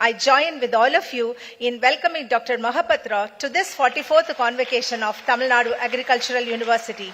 I join with all of you in welcoming Dr. Mahapatra to this 44th Convocation of Tamil Nadu Agricultural University.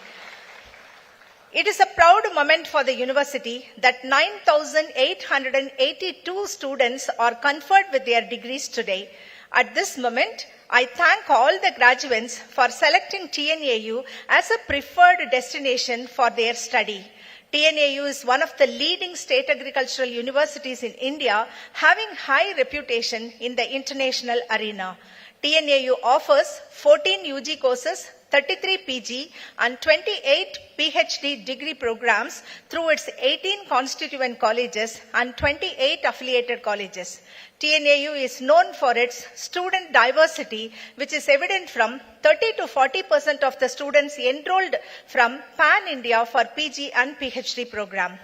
It is a proud moment for the university that 9,882 students are conferred with their degrees today. At this moment, I thank all the graduates for selecting TNAU as a preferred destination for their study. TNAU is one of the leading state agricultural universities in India, having high reputation in the international arena. TNAU offers 14 UG courses, 33 PG and 28 PhD degree programs through its 18 constituent colleges and 28 affiliated colleges. TNAU is known for its student diversity, which is evident from 30 to 40% of the students enrolled from Pan-India for PG and PhD program.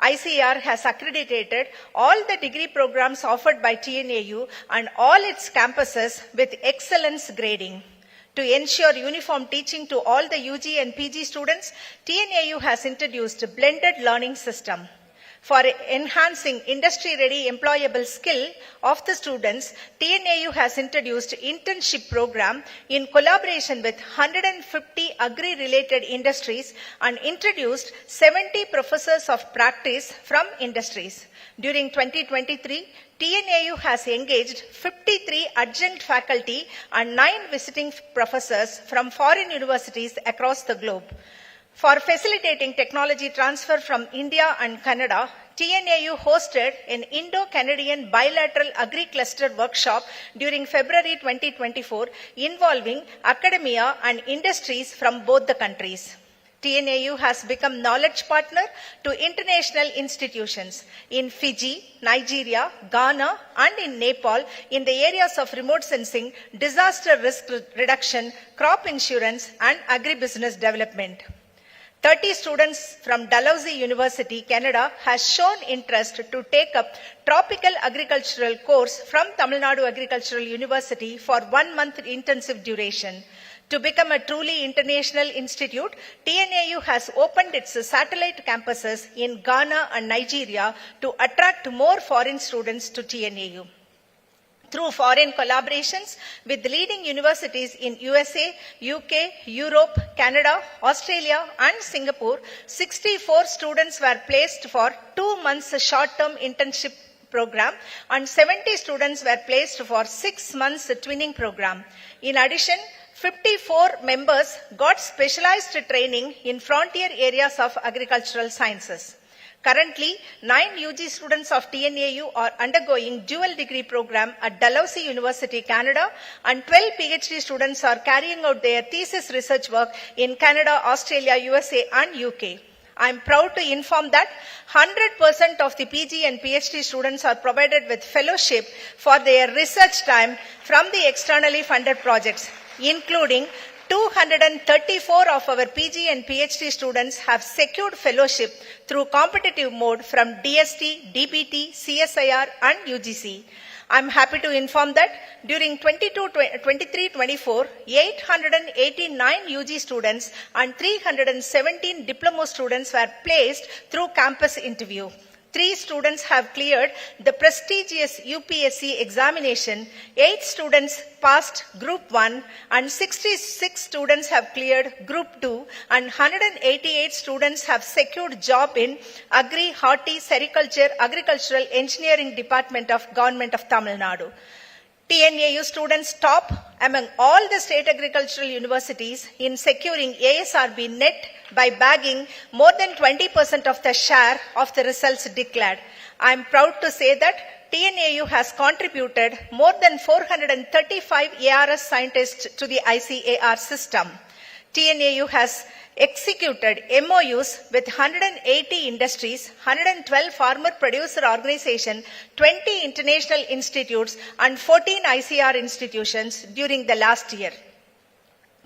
ICAR has accredited all the degree programs offered by TNAU and all its campuses with excellence grading. To ensure uniform teaching to all the UG and PG students, TNAU has introduced a blended learning system. For enhancing industry-ready employable skill of the students, TNAU has introduced internship program in collaboration with 150 agri-related industries and introduced 70 professors of practice from industries. During 2023, TNAU has engaged 53 adjunct faculty and 9 visiting professors from foreign universities across the globe. For facilitating technology transfer from India and Canada, TNAU hosted an Indo-Canadian bilateral agri-cluster workshop during February 2024 involving academia and industries from both the countries. TNAU has become knowledge partner to international institutions in Fiji, Nigeria, Ghana, and in Nepal in the areas of remote sensing, disaster risk reduction, crop insurance, and agribusiness development. 30 students from Dalhousie University, Canada, has shown interest to take up tropical agricultural course from Tamil Nadu Agricultural University for 1 month intensive duration. To become a truly international institute, TNAU has opened its satellite campuses in Ghana and Nigeria to attract more foreign students to TNAU. Through foreign collaborations with leading universities in USA, UK, Europe, Canada, Australia, and Singapore, 64 students were placed for 2 months short-term internship program and 70 students were placed for 6 months twinning program. In addition, 54 members got specialized training in frontier areas of agricultural sciences. Currently, 9 UG students of TNAU are undergoing dual degree program at Dalhousie University, Canada, and 12 PhD students are carrying out their thesis research work in Canada, Australia, USA, and UK. I am proud to inform that 100% of the PG and PhD students are provided with fellowship for their research time from the externally funded projects, including 234 of our PG and PhD students have secured fellowship through competitive mode from DST, DBT, CSIR, and UGC. I am happy to inform that during 23-24, 889 UG students and 317 diploma students were placed through campus interview. 3 students have cleared the prestigious UPSC examination, 8 students passed Group 1, and 66 students have cleared Group 2, and 188 students have secured job in Agri, Horti, Sericulture, Agricultural Engineering Department of Government of Tamil Nadu. TNAU students top among all the state agricultural universities in securing ASRB net by bagging more than 20% of the share of the results declared. I am proud to say that TNAU has contributed more than 435 ARS scientists to the ICAR system. TNAU has executed MOUs with 180 industries, 112 farmer producer organizations, 20 international institutes, and 14 ICR institutions during the last year.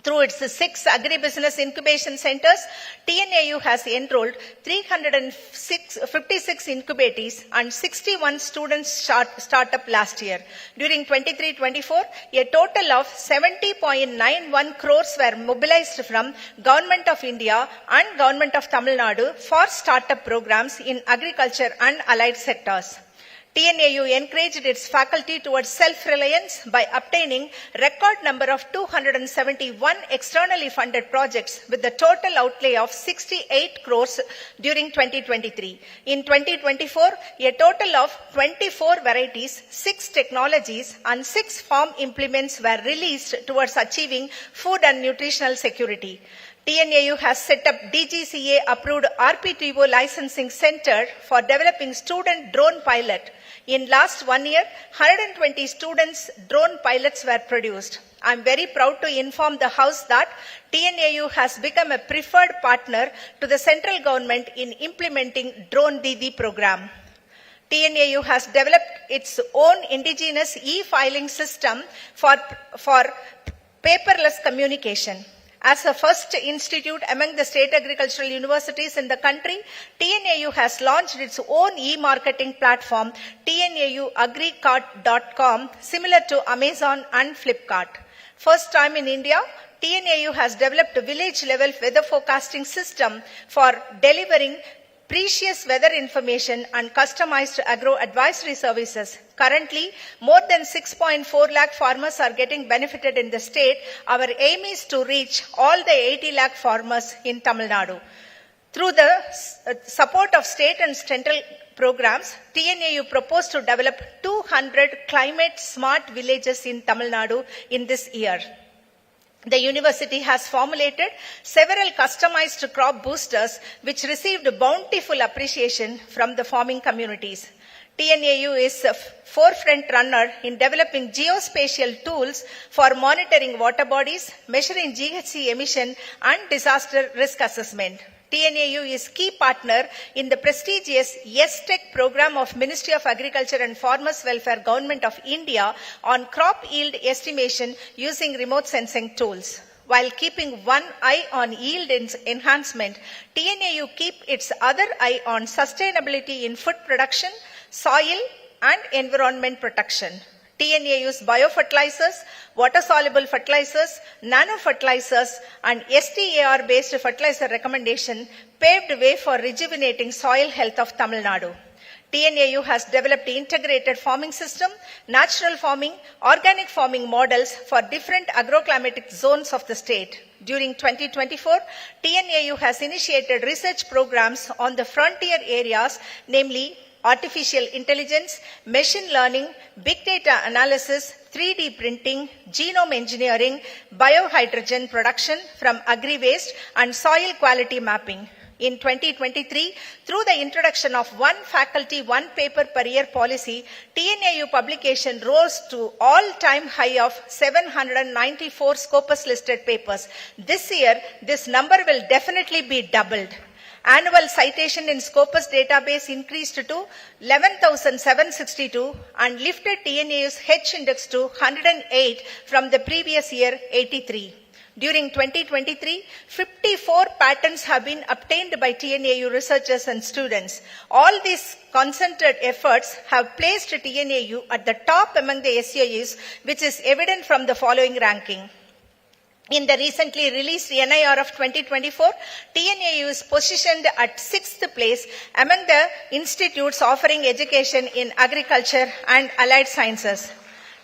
Through its 6 agribusiness incubation centers, TNAU has enrolled 356 incubatees and 61 students startup last year. During 23-24, a total of 70.91 crores were mobilized from Government of India and Government of Tamil Nadu for startup programs in agriculture and allied sectors. TNAU encouraged its faculty towards self-reliance by obtaining record number of 271 externally funded projects with the total outlay of 68 crores during 2023. In 2024, a total of 24 varieties, 6 technologies and 6 farm implements were released towards achieving food and nutritional security. TNAU has set up DGCA approved RPTO licensing center for developing student drone pilot. In last 1 year, 120 students drone pilots were produced. I am very proud to inform the House that TNAU has become a preferred partner to the central government in implementing Drone Didi program. TNAU has developed its own indigenous e-filing system for paperless communication. As the first institute among the state agricultural universities in the country, TNAU has launched its own e-marketing platform, tnauagricart.com, similar to Amazon and Flipkart. First time in India, TNAU has developed a village-level weather forecasting system for delivering precious weather information and customized agro-advisory services. Currently, more than 6.4 lakh farmers are getting benefited in the state. Our aim is to reach all the 80 lakh farmers in Tamil Nadu. Through the support of state and central programs, TNAU proposed to develop 200 climate-smart villages in Tamil Nadu in this year. The university has formulated several customized crop boosters which received bountiful appreciation from the farming communities. TNAU is a forefront runner in developing geospatial tools for monitoring water bodies, measuring GHG emission and disaster risk assessment. TNAU is key partner in the prestigious YesTech program of Ministry of Agriculture and Farmers Welfare Government of India on crop yield estimation using remote sensing tools. While keeping one eye on yield enhancement, TNAU keep its other eye on sustainability in food production, soil and environment protection. TNAU's biofertilizers, water-soluble fertilizers, nano-fertilizers and STAR-based fertilizer recommendation paved way for rejuvenating soil health of Tamil Nadu. TNAU has developed integrated farming system, natural farming, organic farming models for different agroclimatic zones of the state. During 2024, TNAU has initiated research programs on the frontier areas, namely artificial intelligence, machine learning, big data analysis, 3D printing, genome engineering, biohydrogen production from agri-waste and soil quality mapping. In 2023, through the introduction of one faculty, one paper per year policy, TNAU publication rose to all-time high of 794 Scopus listed papers. This year, this number will definitely be doubled. Annual citation in Scopus database increased to 11,762 and lifted TNAU's H index to 108 from the previous year 83. During 2023, 54 patents have been obtained by TNAU researchers and students. All these concentrated efforts have placed TNAU at the top among the SAUs, which is evident from the following ranking. In the recently released NIR of 2024, TNAU is positioned at 6th place among the institutes offering education in agriculture and allied sciences.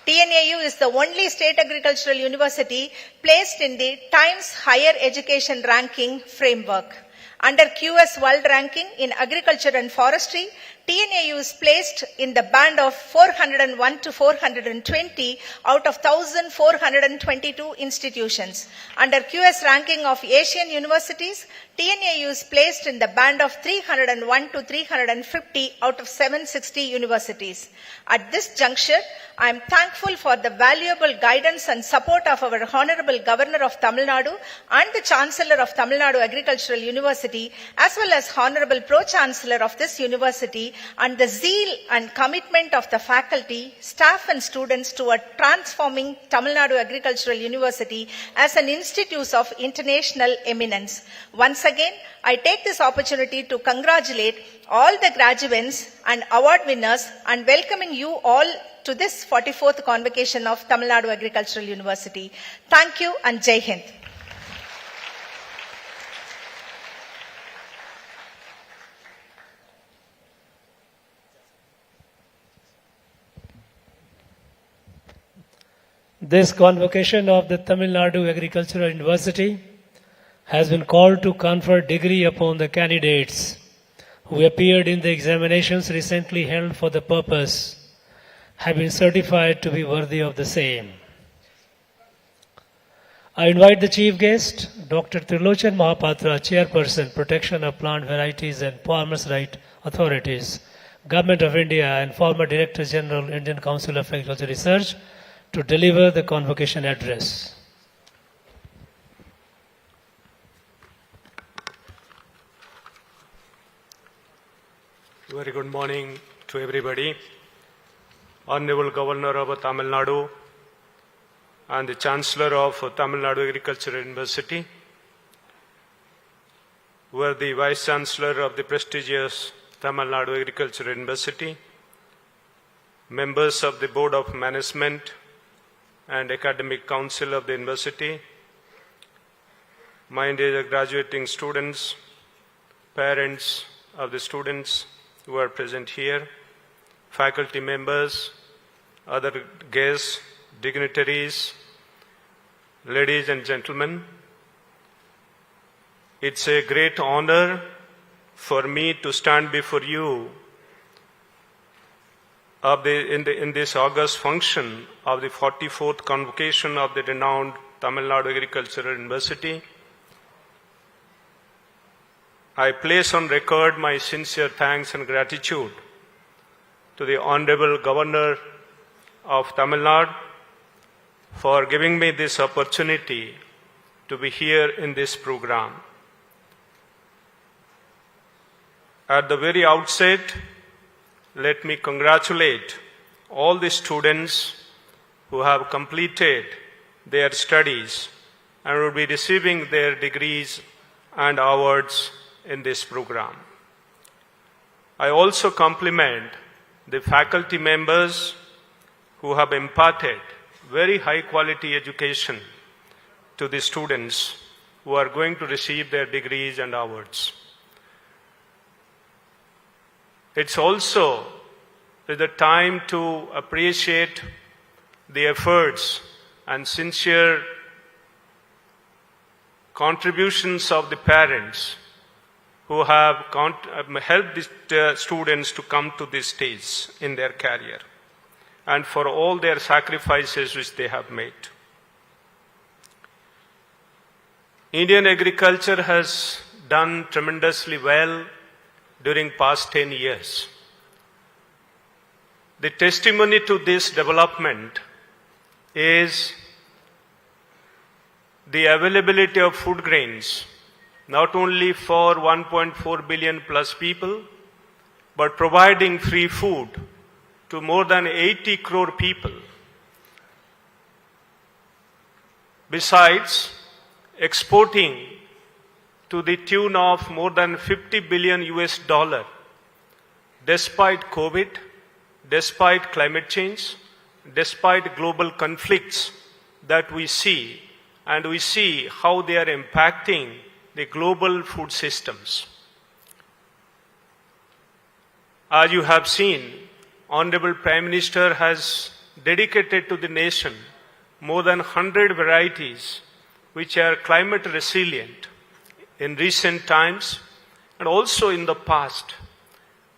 TNAU is the only state agricultural university placed in the Times Higher Education Ranking framework. Under QS World Ranking in Agriculture and Forestry, TNAU is placed in the band of 401 to 420 out of 1,422 institutions. Under QS ranking of Asian universities, TNAU is placed in the band of 301 to 350 out of 760 universities. At this juncture, I am thankful for the valuable guidance and support of our Honorable Governor of Tamil Nadu and the Chancellor of Tamil Nadu Agricultural University, as well as Honorable Pro-Chancellor of this university, and the zeal and commitment of the faculty, staff and students toward transforming Tamil Nadu Agricultural University as an institute of international eminence. Once again, I take this opportunity to congratulate all the graduates and award winners and welcoming you all to this 44th Convocation of Tamil Nadu Agricultural University. Thank you and Jai Hind. This convocation of the Tamil Nadu Agricultural University has been called to confer degree upon the candidates who appeared in the examinations recently held for the purpose, have been certified to be worthy of the same. I invite the chief guest, Dr. Trilochan Mahapatra, Chairperson, Protection of Plant Varieties and Farmers' Right Authorities, Government of India, and former Director General, Indian Council of Agricultural Research, to deliver the convocation address. Very good morning to everybody. Honorable Governor of Tamil Nadu and the Chancellor of Tamil Nadu Agricultural University, who are the Vice Chancellor of the prestigious Tamil Nadu Agricultural University, members of the Board of Management and Academic Council of the University, my dear graduating students, parents of the students who are present here, faculty members, other guests, dignitaries, ladies and gentlemen, it's a great honor for me to stand before you in this August function of the 44th convocation of the renowned Tamil Nadu Agricultural University. I place on record my sincere thanks and gratitude to the Honorable Governor of Tamil Nadu for giving me this opportunity to be here in this program. At the very outset, let me congratulate all the students who have completed their studies and will be receiving their degrees and awards in this program. I also compliment the faculty members who have imparted very high quality education to the students who are going to receive their degrees and awards. It's also the time to appreciate the efforts and sincere contributions of the parents who have helped the students to come to this stage in their career, and for all their sacrifices which they have made. Indian agriculture has done tremendously well during past 10 years. The testimony to this development is the availability of food grains, not only for 1.4 billion plus people, but providing free food to more than 80 crore people. Besides, exporting to the tune of more than $50 billion despite COVID, despite climate change, despite global conflicts that we see, and we see how they are impacting the global food systems. As you have seen, Honorable Prime Minister has dedicated to the nation more than 100 varieties which are climate resilient in recent times and also in the past.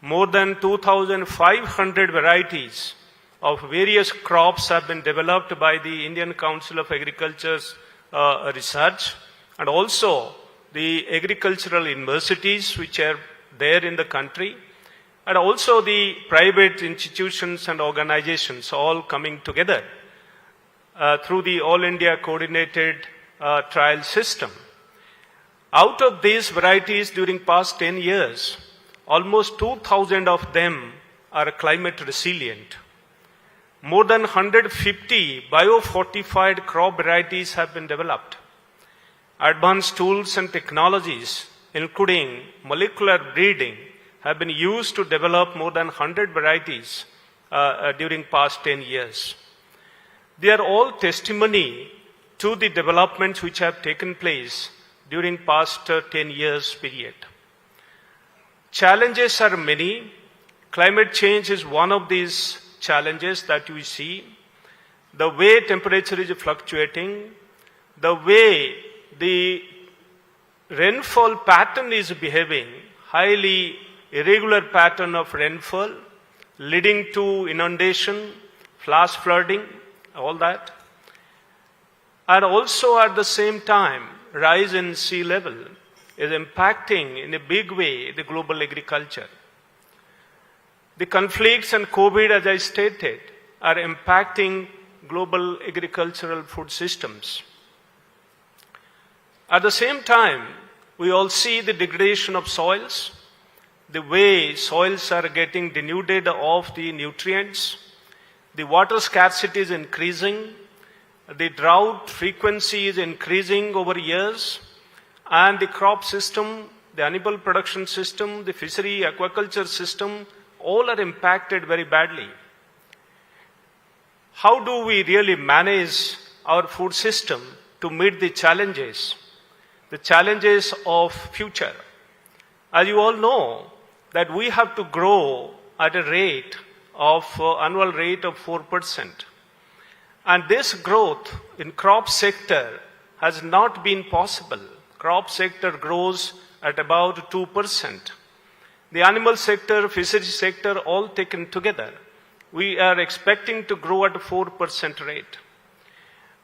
More than 2,500 varieties of various crops have been developed by the Indian Council of Agriculture's research, and also the agricultural universities which are there in the country, and also the private institutions and organizations all coming together through the All India Coordinated Trial System. Out of these varieties during past 10 years, almost 2,000 of them are climate resilient. More than 150 biofortified crop varieties have been developed. Advanced tools and technologies, including molecular breeding, have been used to develop more than 100 varieties during past 10 years. They are all testimony to the developments which have taken place during past 10 years period. Challenges are many. Climate change is one of these challenges that we see. the way temperature is fluctuating, the way the rainfall pattern is behaving, highly irregular pattern of rainfall, leading to inundation, flash flooding, all that. And also at the same time, rise in sea level is impacting in a big way the global agriculture. The conflicts and COVID, as I stated, are impacting global agricultural food systems. At the same time, we all see the degradation of soils, the way soils are getting denuded of the nutrients, the water scarcity is increasing, the drought frequency is increasing over years, and the crop system, the animal production system, the fishery aquaculture system, all are impacted very badly. How do we really manage our food system to meet the challenges of future? As you all know, that we have to grow at a rate of annual rate of 4%. And this growth in crop sector has not been possible. Crop sector grows at about 2%. The animal sector, fishery sector, all taken together, we are expecting to grow at a 4% rate.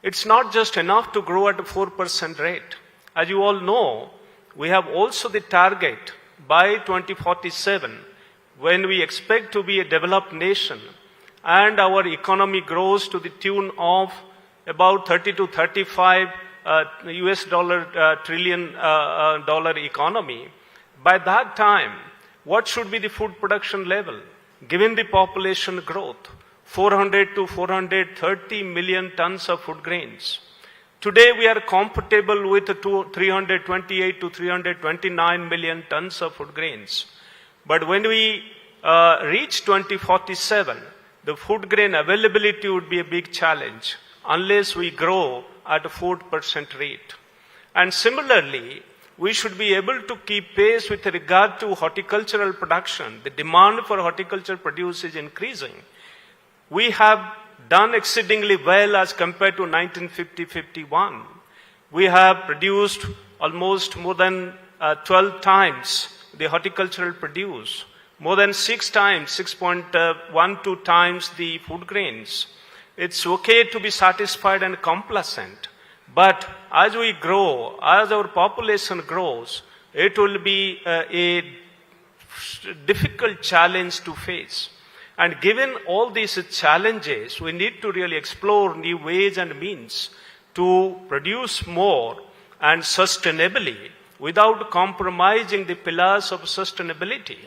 It's not just enough to grow at a 4% rate. As you all know, we have also the target by 2047, when we expect to be a developed nation and our economy grows to the tune of about 30 to 35 US trillion dollar economy. By that time, what should be the food production level? Given the population growth, 400 to 430 million tons of food grains. Today we are comfortable with 328 to 329 million tons of food grains. But when we reach 2047, the food grain availability would be a big challenge unless we grow at a 4% rate. And similarly, we should be able to keep pace with regard to horticultural production. The demand for horticultural produce is increasing. We have done exceedingly well as compared to 1950-51. We have produced almost more than 12 times the horticultural produce, more than 6 times, 6.12 times the food grains. It's okay to be satisfied and complacent, but as we grow, as our population grows, it will be a difficult challenge to face. And given all these challenges, we need to really explore new ways and means to produce more and sustainably without compromising the pillars of sustainability.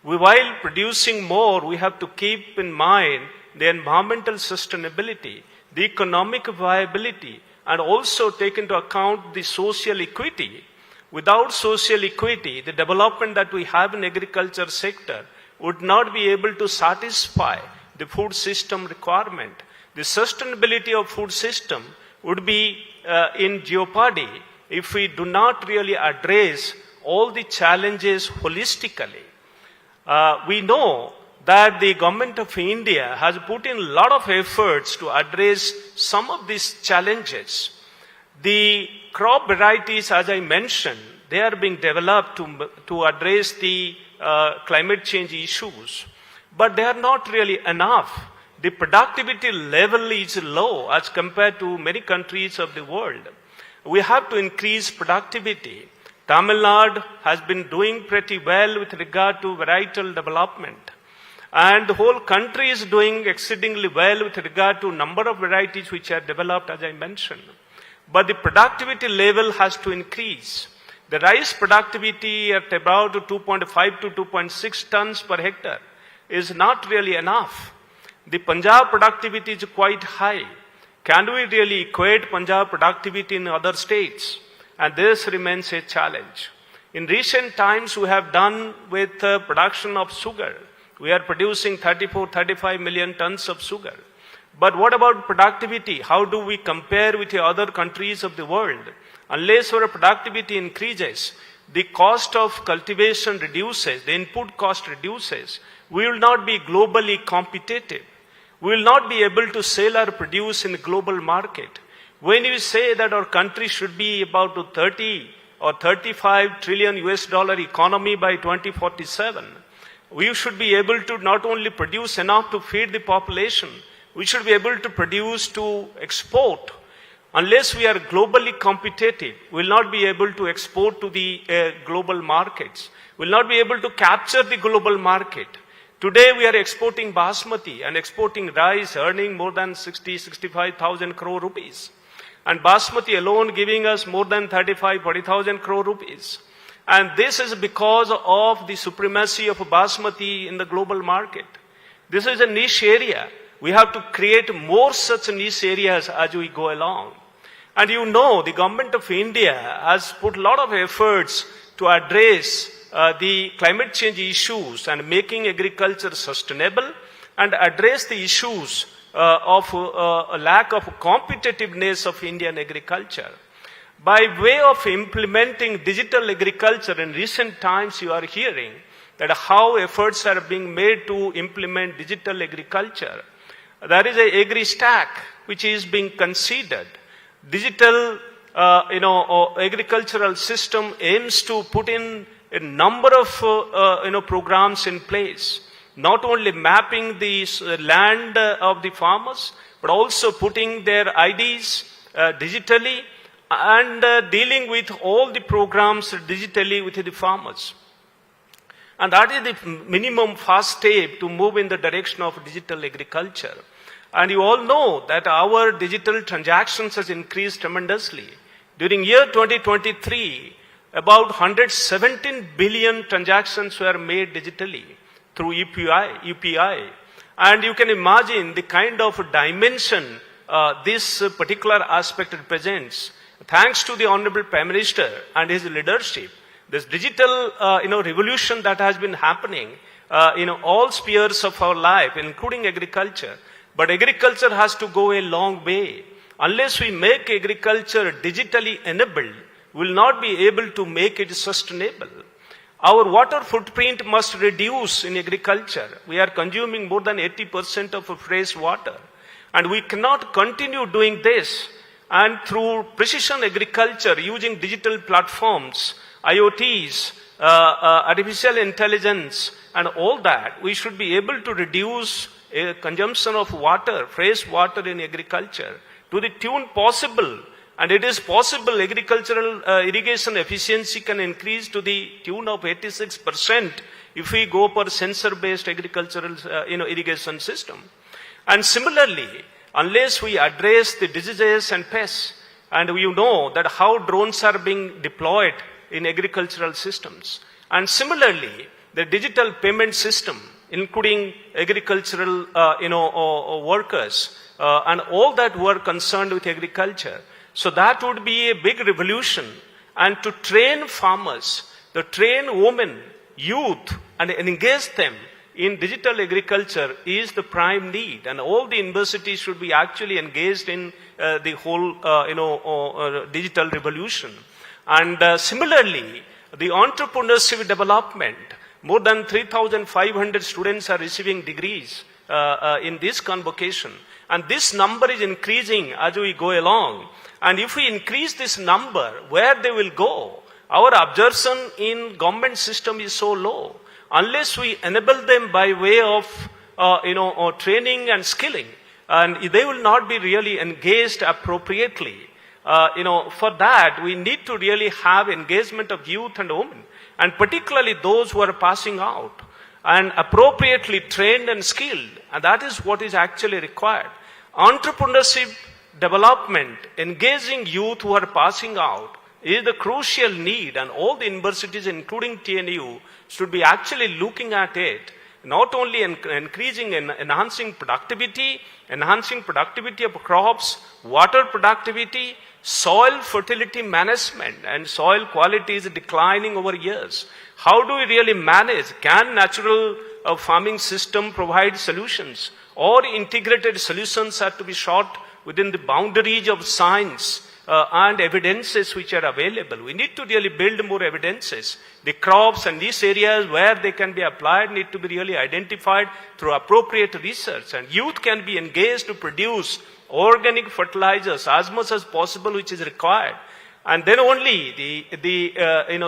While producing more, we have to keep in mind the environmental sustainability, the economic viability, and also take into account the social equity. Without social equity, the development that we have in agriculture sector would not be able to satisfy the food system requirement. The sustainability of food system would be in jeopardy if we do not really address all the challenges holistically. We know that the government of India has put in a lot of efforts to address some of these challenges. The crop varieties, as I mentioned, they are being developed to address the climate change issues, but they are not really enough. The productivity level is low as compared to many countries of the world. We have to increase productivity. Tamil Nadu has been doing pretty well with regard to varietal development. And the whole country is doing exceedingly well with regard to number of varieties which are developed, as I mentioned. But the productivity level has to increase. The rice productivity at about 2.5 to 2.6 tons per hectare is not really enough. The Punjab productivity is quite high. Can we really equate Punjab productivity in other states? And this remains a challenge. In recent times, we have done with production of sugar. We are producing 35 million tons of sugar. But what about productivity? How do we compare with the other countries of the world? Unless our productivity increases, the cost of cultivation reduces, the input cost reduces, we will not be globally competitive. we will not be able to sell our produce in the global market. When you say that our country should be about to 30 or 35 trillion US dollar economy by 2047, we should be able to not only produce enough to feed the population, we should be able to produce to export. Unless we are globally competitive, we will not be able to export to the global markets. We will not be able to capture the global market. Today we are exporting basmati and exporting rice earning more than 65,000 crore rupees. And basmati alone giving us more than 40,000 crore rupees. And this is because of the supremacy of basmati in the global market. This is a niche area. We have to create more such niche areas as we go along. And you know, the government of India has put a lot of efforts to address the climate change issues and making agriculture sustainable and address the issues of a lack of competitiveness of Indian agriculture. By way of implementing digital agriculture, in recent times you are hearing that how efforts are being made to implement digital agriculture. There is a agri-stack which is being considered. Digital agricultural system aims to put in a number of programs in place, not only mapping the land of the farmers, but also putting their IDs digitally and dealing with all the programs digitally with the farmers. And that is the minimum first step to move in the direction of digital agriculture. And you all know that our digital transactions has increased tremendously. During year 2023, about 117 billion transactions were made digitally through UPI. And you can imagine the kind of dimension this particular aspect represents. Thanks to the Honorable Prime Minister and his leadership, this digital revolution that has been happening in all spheres of our life, including agriculture. But agriculture has to go a long way. Unless we make agriculture digitally enabled, we will not be able to make it sustainable. Our water footprint must reduce in agriculture. We are consuming more than 80% of fresh water. And we cannot continue doing this. And through precision agriculture, using digital platforms, IoTs, artificial intelligence, and all that, we should be able to reduce consumption of water, fresh water in agriculture to the tune possible. And it is possible agricultural irrigation efficiency can increase to the tune of 86% if we go for sensor-based agricultural irrigation system. And similarly, unless we address the diseases and pests, and you know that how drones are being deployed in agricultural systems. And similarly, the digital payment system, including agricultural workers and all that were concerned with agriculture. So that would be a big revolution. And to train farmers, to train women, youth, and engage them in digital agriculture is the prime need. And all the universities should be actually engaged in the whole digital revolution. And similarly, the entrepreneurship development, more than 3,500 students are receiving degrees in this convocation. And this number is increasing as we go along. And if we increase this number, where they will go? Our absorption in government system is so low. Unless we enable them by way of training and skilling, and they will not be really engaged appropriately. For that, we need to really have engagement of youth and women, and particularly those who are passing out, and appropriately trained and skilled. And that is what is actually required. Entrepreneurship development, engaging youth who are passing out, is the crucial need, and all the universities, including TNU, should be actually looking at it, not only increasing and enhancing productivity of crops, water productivity, soil fertility management, and soil quality is declining over years. How do we really manage? Can natural farming system provide solutions? Or integrated solutions have to be sought within the boundaries of science, and evidences which are available. We need to really build more evidences. The crops and these areas where they can be applied need to be really identified through appropriate research. And youth can be engaged to produce organic fertilizers as much as possible, which is required. And then only the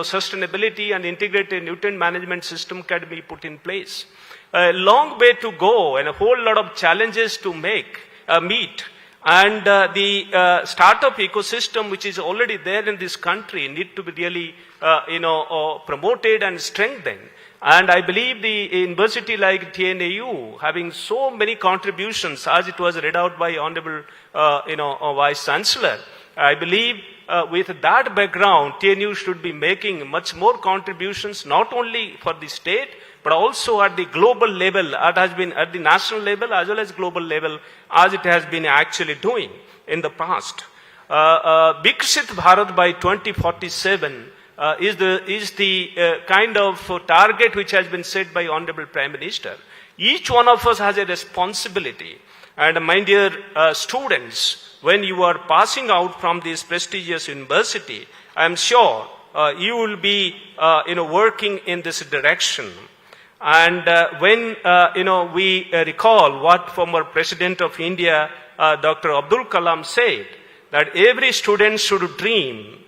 sustainability and integrated nutrient management system can be put in place. A long way to go and a whole lot of challenges to meet. And the startup ecosystem which is already there in this country need to be really promoted and strengthened. And I believe the university like TNAU having so many contributions, as it was read out by Honorable Vice Chancellor, I believe with that background, TNU should be making much more contributions, not only for the state, but also at the global level, it has been at the national level as well as global level, as it has been actually doing in the past. Viksit Bharat by 2047 is the kind of target which has been set by Honorable Prime Minister. Each one of us has a responsibility. And my dear students, when you are passing out from this prestigious university, I am sure you will be working in this direction. And when we recall what former President of India, Dr. Abdul Kalam said, that every student should dream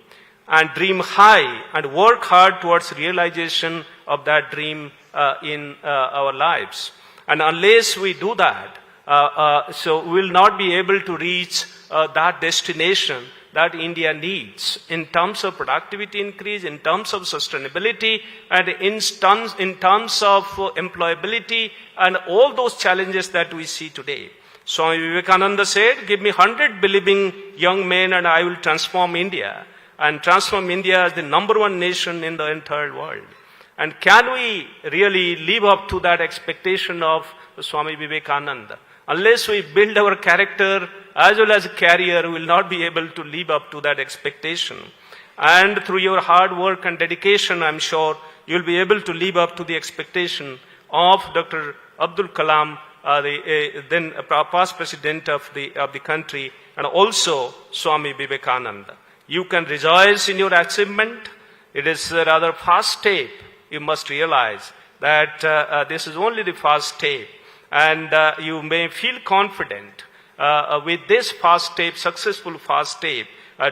and dream high and work hard towards realization of that dream in our lives. And unless we do that, so we will not be able to reach that destination that India needs in terms of productivity increase, in terms of sustainability, and in terms of employability, and all those challenges that we see today. Swami Vivekananda said, give me 100 believing young men and I will transform India, and transform India as the #1 nation in the entire world. And can we really live up to that expectation of Swami Vivekananda? Unless we build our character as well as a career, we will not be able to live up to that expectation. And through your hard work and dedication, I'm sure you'll be able to live up to the expectation of Dr. Abdul Kalam, the then past president of the country, and also Swami Vivekananda. You can rejoice in your achievement. It is a rather fast step. You must realize that this is only the first step. And you may feel confident with this fast step, successful fast step,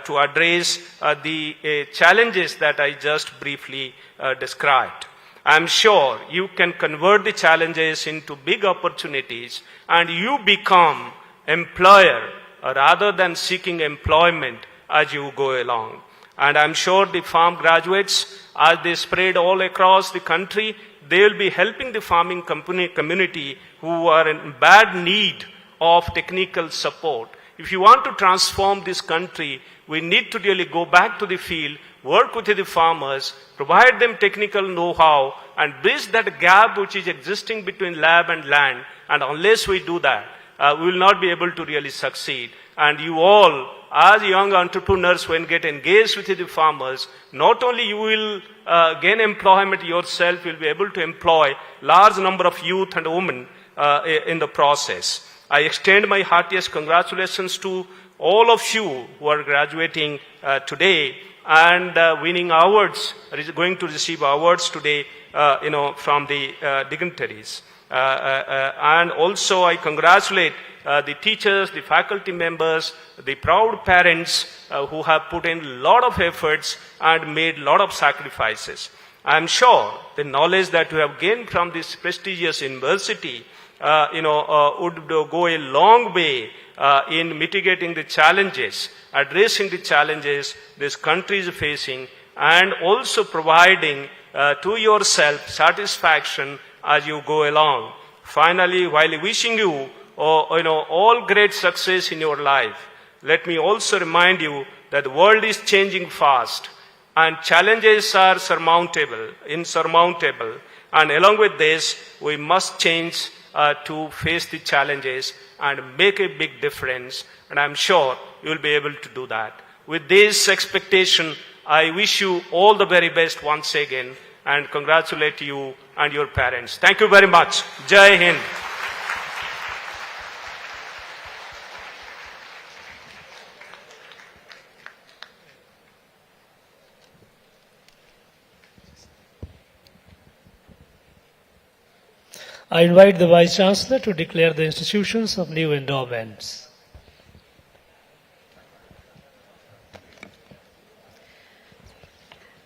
to address the challenges that I just briefly described. I'm sure you can convert the challenges into big opportunities and you become employer rather than seeking employment as you go along. And I'm sure the farm graduates, as they spread all across the country, they will be helping the farming community who are in bad need of technical support. If you want to transform this country, we need to really go back to the field, work with the farmers, provide them technical know-how, and bridge that gap which is existing between lab and land. And unless we do that, we will not be able to really succeed. And you all, as young entrepreneurs, when get engaged with the farmers, not only you will gain employment yourself, you will be able to employ large number of youth and women in the process. I extend my heartiest congratulations to all of you who are graduating today and winning awards, going to receive awards today, from the dignitaries. And also I congratulate the teachers, the faculty members, the proud parents who have put in a lot of efforts and made a lot of sacrifices. I am sure the knowledge that you have gained from this prestigious university would go a long way in mitigating the challenges, addressing the challenges this country is facing, and also providing to yourself satisfaction as you go along. Finally, while wishing you all great success in your life, let me also remind you that the world is changing fast and challenges are insurmountable. And along with this, we must change to face the challenges and make a big difference. And I'm sure you will be able to do that. With this expectation, I wish you all the very best once again and congratulate you and your parents. Thank you very much. Jai Hind. I invite the Vice Chancellor to declare the institutions of new endowments.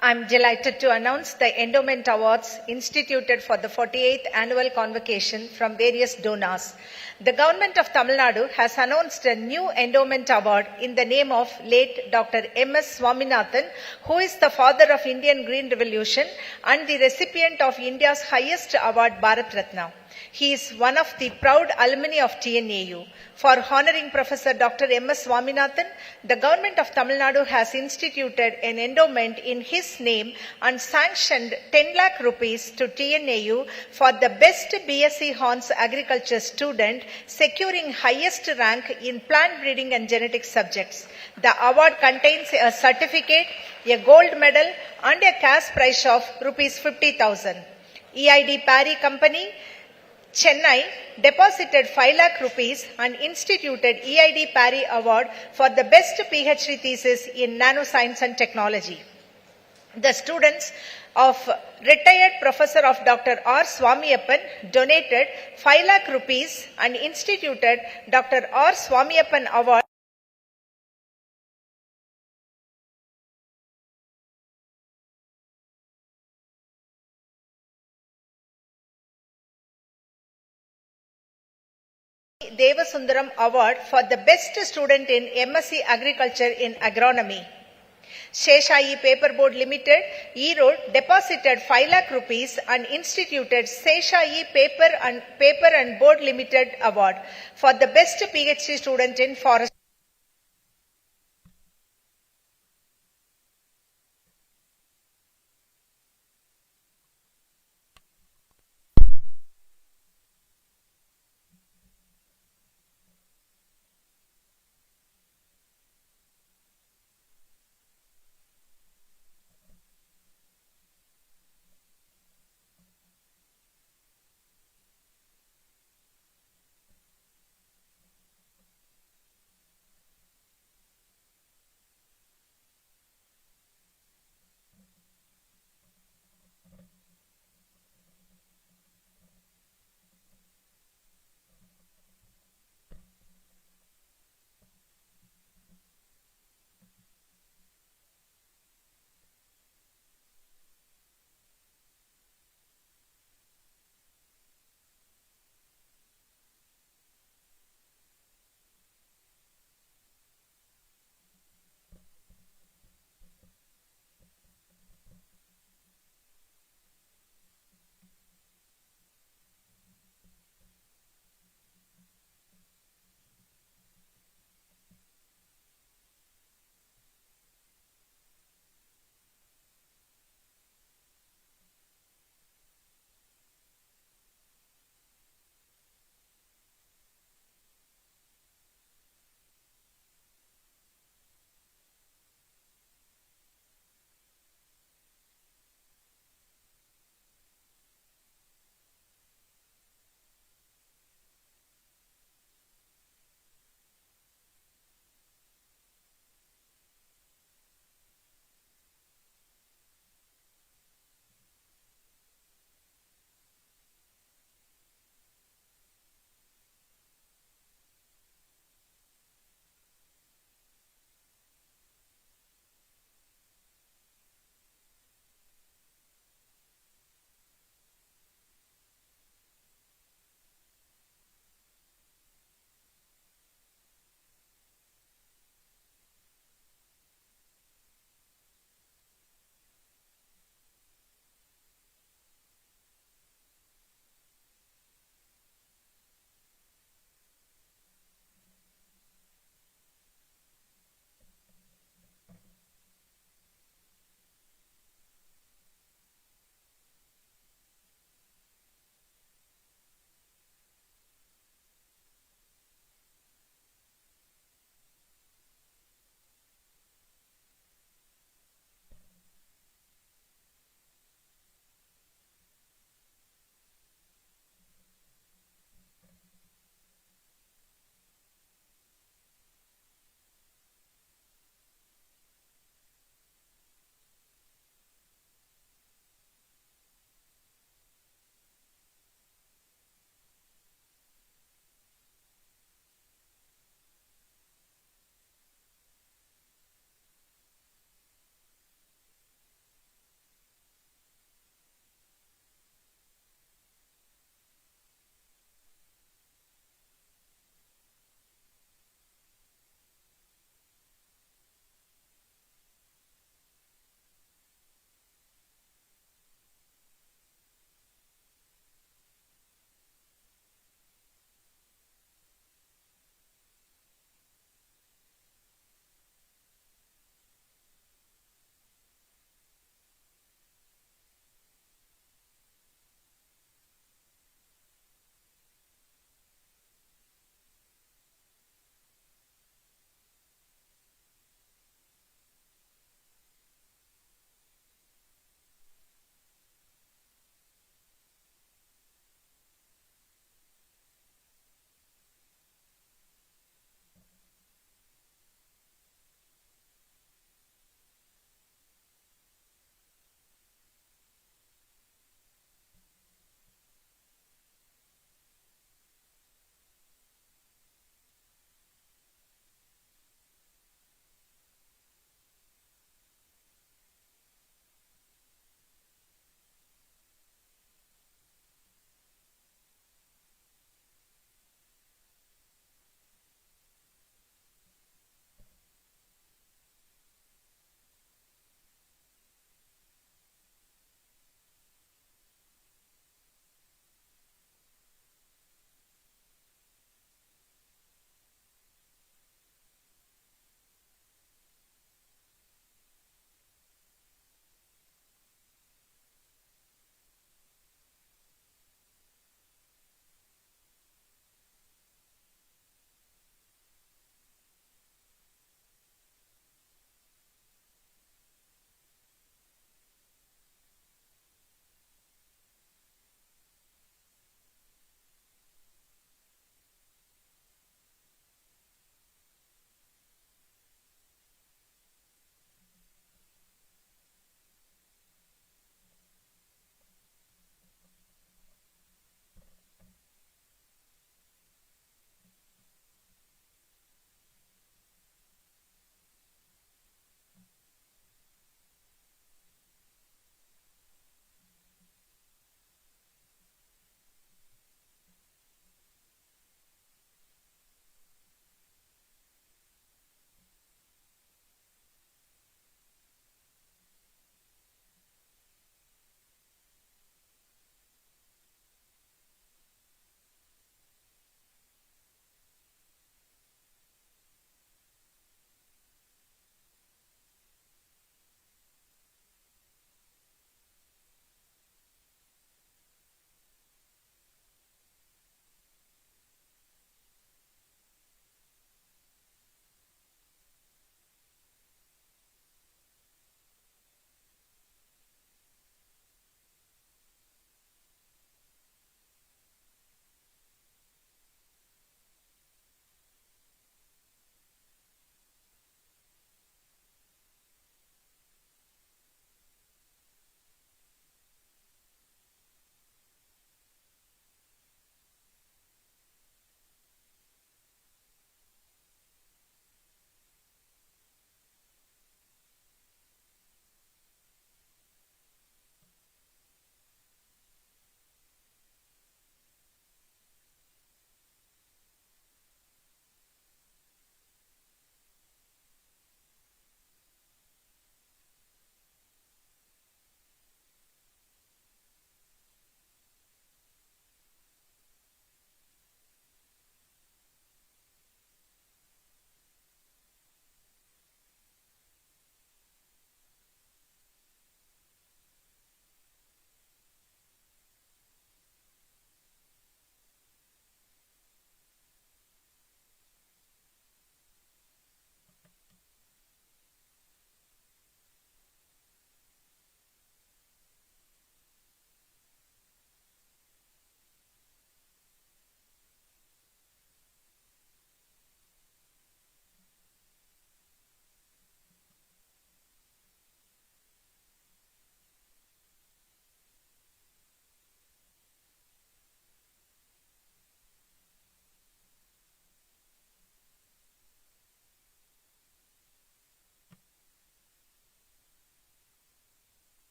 I'm delighted to announce the endowment awards instituted for the 48th annual convocation from various donors. The government of Tamil Nadu has announced a new endowment award in the name of late Dr. M.S. Swaminathan, who is the father of Indian Green Revolution and the recipient of India's highest award, Bharat Ratna. He is one of the proud alumni of TNAU. For honoring Professor Dr. M.S. Swaminathan, the government of Tamil Nadu has instituted an endowment in his name and sanctioned 10 lakh rupees to TNAU for the best BSc Horns agriculture student, securing highest rank in plant breeding and genetic subjects. The award contains a certificate, a gold medal, and a cash prize of rupees 50,000. EID Parry Company, Chennai deposited 5 lakh rupees and instituted EID Parry Award for the best PhD thesis in nanoscience and technology. The students of retired Professor of Dr. R. Swamiappan donated 5 lakh rupees and instituted Dr. R. Swamiappan Award. Devasundaram Award for the best student in MSc Agriculture in Agronomy. Sheshayi Paperboard Limited, Erode deposited 5 lakh rupees and instituted Sheshayi Paper and Board Limited Award for the best PhD student in forest.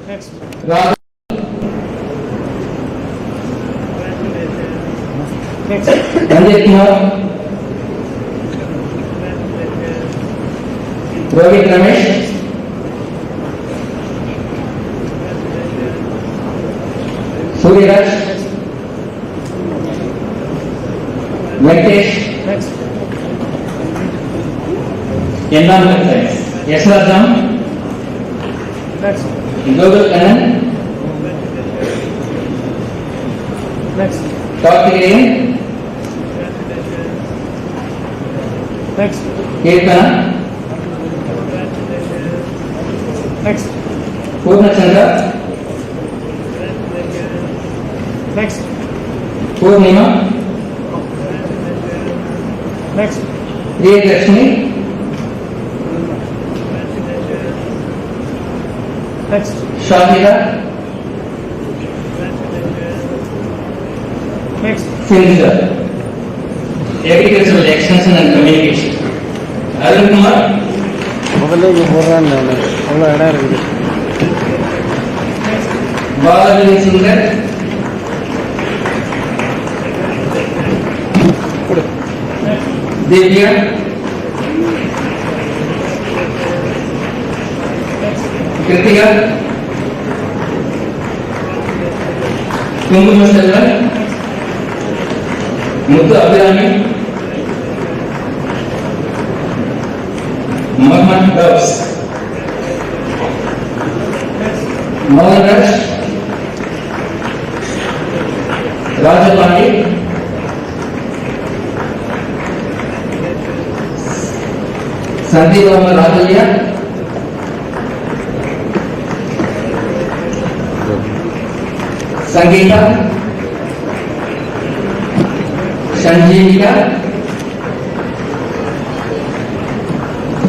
Ravi. Kumar. Ravi Ramesh. Surya. Venkatesh. Environmental Science. Yaswaram. Global Kanan. Karthikeyan. Kirtana. Purnachandra. Purnima. Priyadashini. Shakira. Sindhya. Agricultural Extension and Communication. Arun Kumar. Balaji Sundar. Divya. Kritika. Kumar Selvan. Muthu Abhirami. Muhammad Dawes. Mohan Raj. Rajapandi. Sandeep Kumar Rajalia. Sangeeta. Sanjeevika.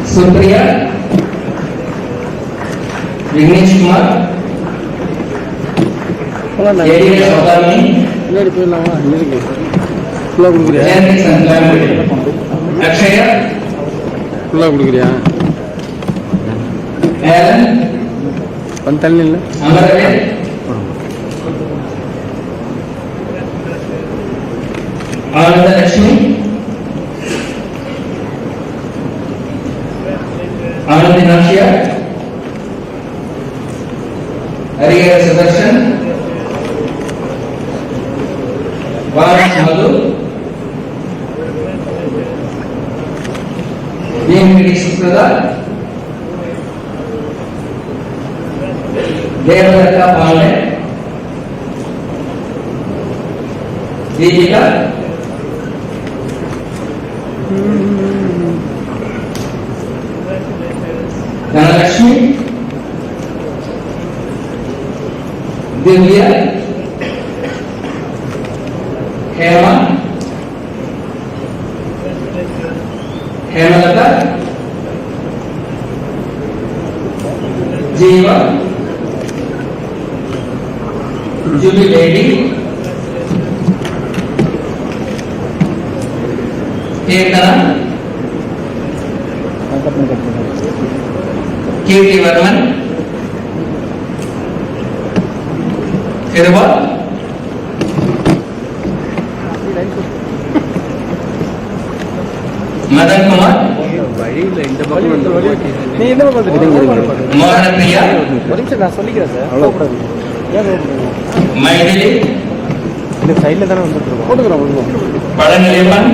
Supriya. Vignesh Kumar. J.D. Saudami. Jayant Sanjay. Akshaya. Alan. Amaravel. Ananda Lakshmi. Anand Dinashia. Harihara Sudarshan. Varas Madhu. Vemkati Suprada. Devadatta Palde. Deepika. Dhanalakshmi. Divya. Hema. Hemalata. Jiva. Jubi Lady. Kirtana. Kirti Varman. Kirwa. Madan Kumar. Mohan Priya. Maidili. Padanilipan.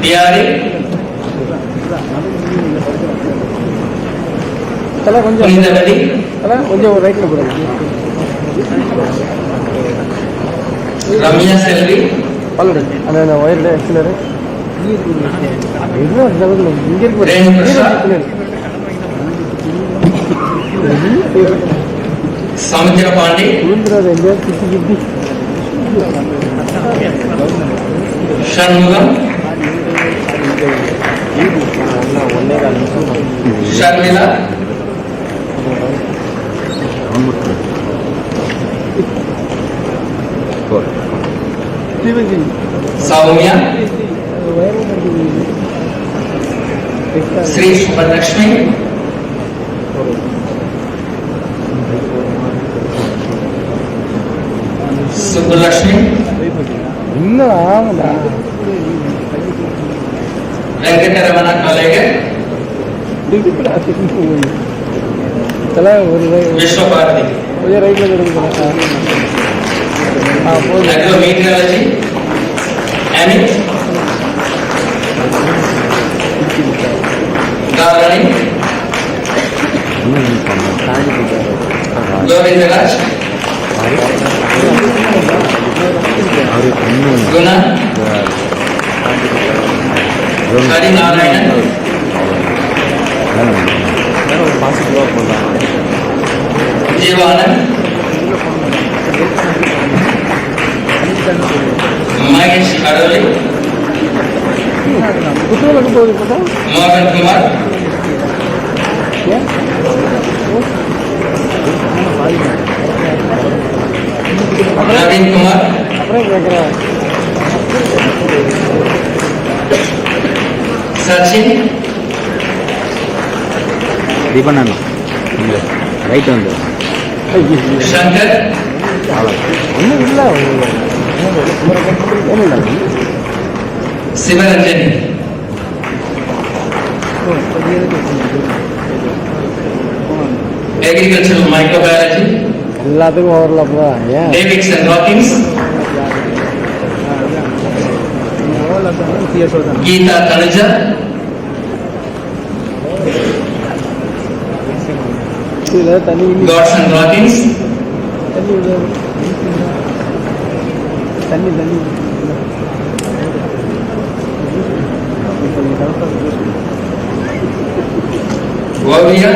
Tiari. Nindavadi. Ramya Selvi. Samudra Pandi. Shanmugam. Sharmila. Saumya. Sri Subbalakshmi, Subbalakshmi, Venkateramana Kalege, Vishwabharati, Agrometeorology, Amit, Garani, Govindaraj, Guna, Hari Narayan, Jivanand, Mahesh Adoli, Mohan Kumar, Naveen Kumar, Sachin, Deepanna right வந்து Shankar, ஒன்றும் இல்லை Sivaranjani, Agricultural Microbiology, எல்லாத்துக்கும் ஓவர்லாப்பா ஏன் Davids and Hawkins, Geeta Tanuja, இதில் தண்ணி Gods and Hawkins, தண்ணி தண்ணி தண்ணி Vavia,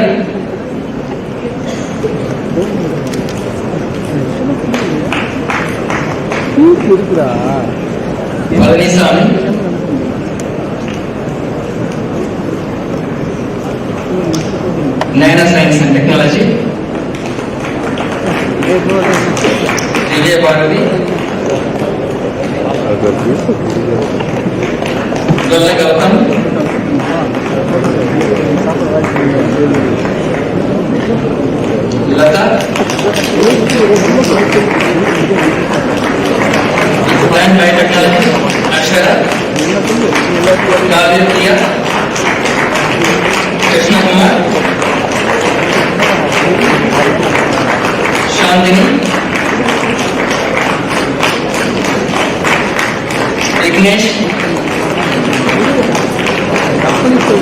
இருக்குடா Palanisamy, Nana Science and Technology, Divya Bharati, Golla Gautam, Lata, Plant Biotechnology, Ashara, Kavya Priya, Krishna Kumar, Shandini, Vignesh,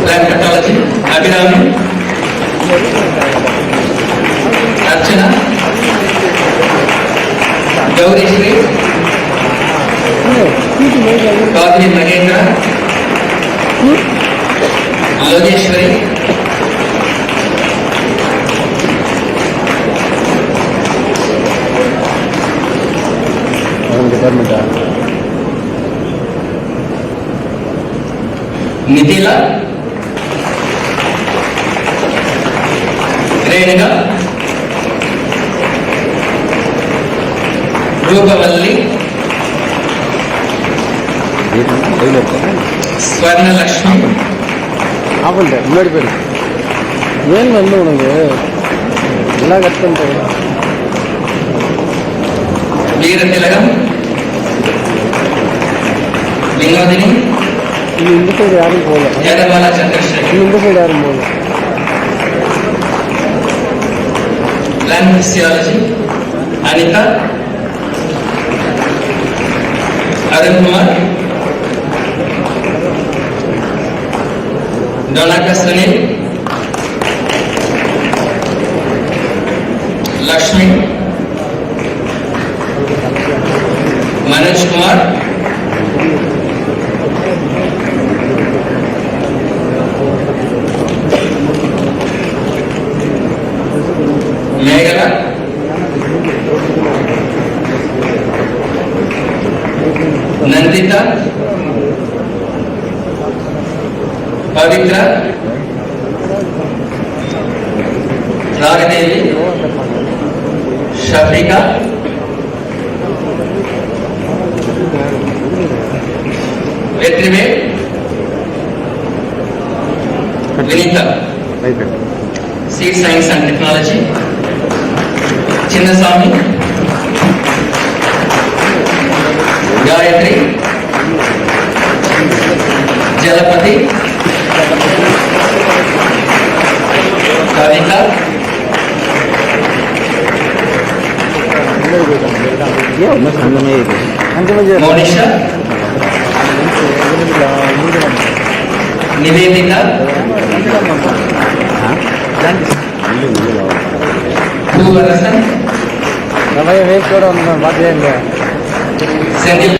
Plant Pathology, Abhirami, Archana, Gauri Shri, Kadri Mahendra, Lodeshwari, டிபார்ட்மெண்ட்டா Nitila, Renuka, Rupavalli, Swarna Lakshmi, apple முன்னாடி பேர் ஏன் வந்து உனக்கு எல்லாம் cut பண்ணிட்டேன் Veera Tilakam, Vinodini, இது இந்த side யாரும் போகல Jadamala Chandrasekhar, இந்த சைடு யாரும் போகல Plant Physiology, Anita, Arun Kumar, Donaka Sunil, Lakshmi, Manoj Kumar, Meghala, Nandita, Pavitra, Ragadevi, Shafika, Vetrive, Vinita, right Seed Science and Technology. Chinnasamy, Gayatri, Jalapati, Kavita, Monisha, Nivedita, Bhuvarasan, వేసి కూడా ఉన్నాం బాధ్యత Senthil